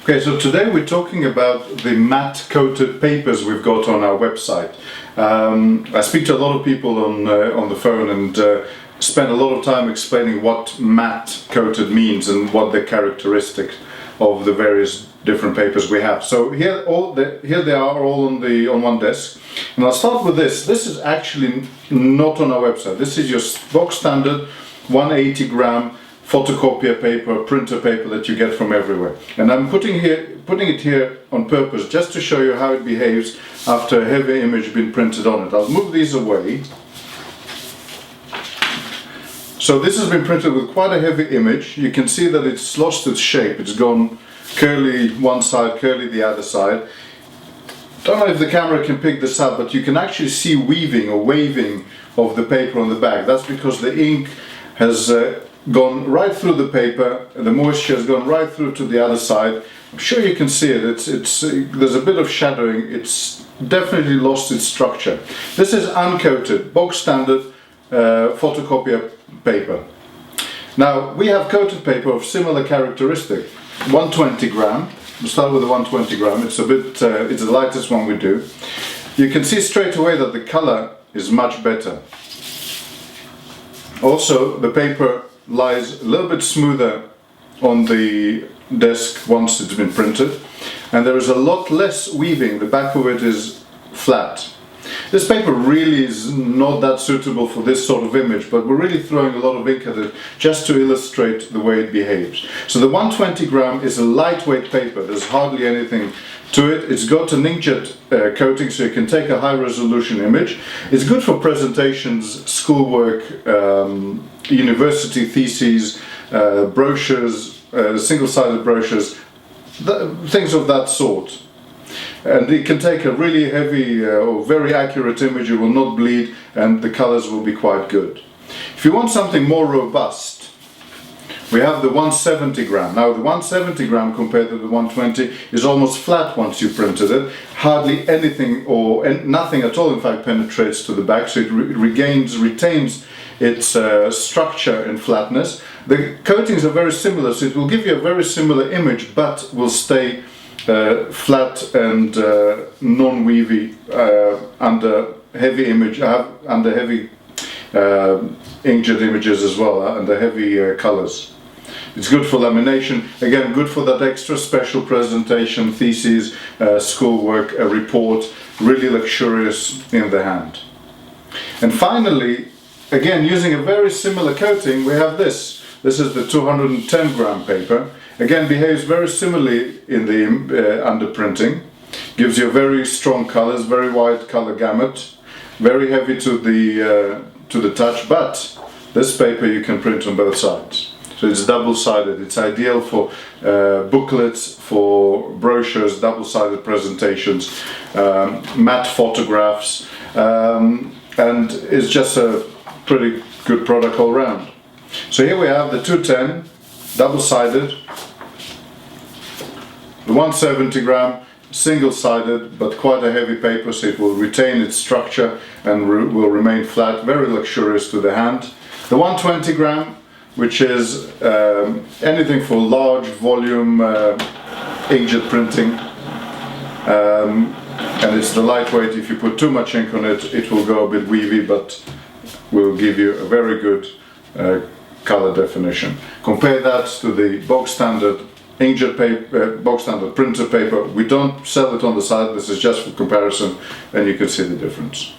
Okay, so today we're talking about the matte coated papers we've got on our website. I speak to a lot of people on the phone and spend a lot of time explaining what matte coated means and what the characteristics of the various different papers we have. So here they are all on one desk, and I'll start with this. This is actually not on our website. This is your box standard 180 gram photocopier paper, printer paper that you get from everywhere. And I'm putting it here on purpose just to show you how it behaves after a heavy image has been printed on it. I'll move these away. So this has been printed with quite a heavy image. You can see that it's lost its shape. It's gone curly one side, curly the other side. Don't know if the camera can pick this up, but you can actually see weaving or waving of the paper on the back. That's because the ink has gone right through the paper, the moisture has gone right through to the other side. I'm sure you can see it. There's a bit of shadowing. It's definitely lost its structure. This is uncoated, box standard photocopier paper. Now we have coated paper of similar characteristic. 120 gram. We'll start with the 120 gram. It's the lightest one we do. You can see straight away that the color is much better. Also, the paper lies a little bit smoother on the desk once it's been printed, and there is a lot less weaving. The back of it is flat. This paper really is not that suitable for this sort of image, but we're really throwing a lot of ink at it just to illustrate the way it behaves. So the 120 gram is a lightweight paper. There's hardly anything to it. It's got an inkjet coating, so you can take a high resolution image. It's good for presentations, schoolwork, university theses, brochures, single-sided brochures, things of that sort. And it can take a really heavy or very accurate image. It will not bleed, and the colors will be quite good. If you want something more robust, we have the 170 gram. Now the 170 gram compared to the 120 is almost flat once you printed it. Hardly anything or nothing at all in fact penetrates to the back, so it retains its structure and flatness. The coatings are very similar, so it will give you a very similar image but will stay flat and non-weavy under heavy inkjet images as well, under heavy colors. It's good for lamination, again good for that extra special presentation, thesis, schoolwork, a report, really luxurious in the hand. And finally, again using a very similar coating, we have this. This is the 210 gram paper. Again, behaves very similarly in the underprinting. Gives you very strong colors, very wide color gamut, very heavy to the touch. But this paper you can print on both sides, so it's double-sided. It's ideal for booklets, for brochures, double-sided presentations, matte photographs, and it's just a pretty good product all round. So here we have the 210, double-sided, the 170 gram, single-sided, but quite a heavy paper, so it will retain its structure and will remain flat, very luxurious to the hand. The 120 gram, which is anything for large volume inkjet printing, and it's the lightweight. If you put too much ink on it, it will go a bit weavy, but will give you a very good color definition. Compare that to the box standard inkjet paper, box standard printer paper. We don't sell it on the side. This is just for comparison, and you can see the difference.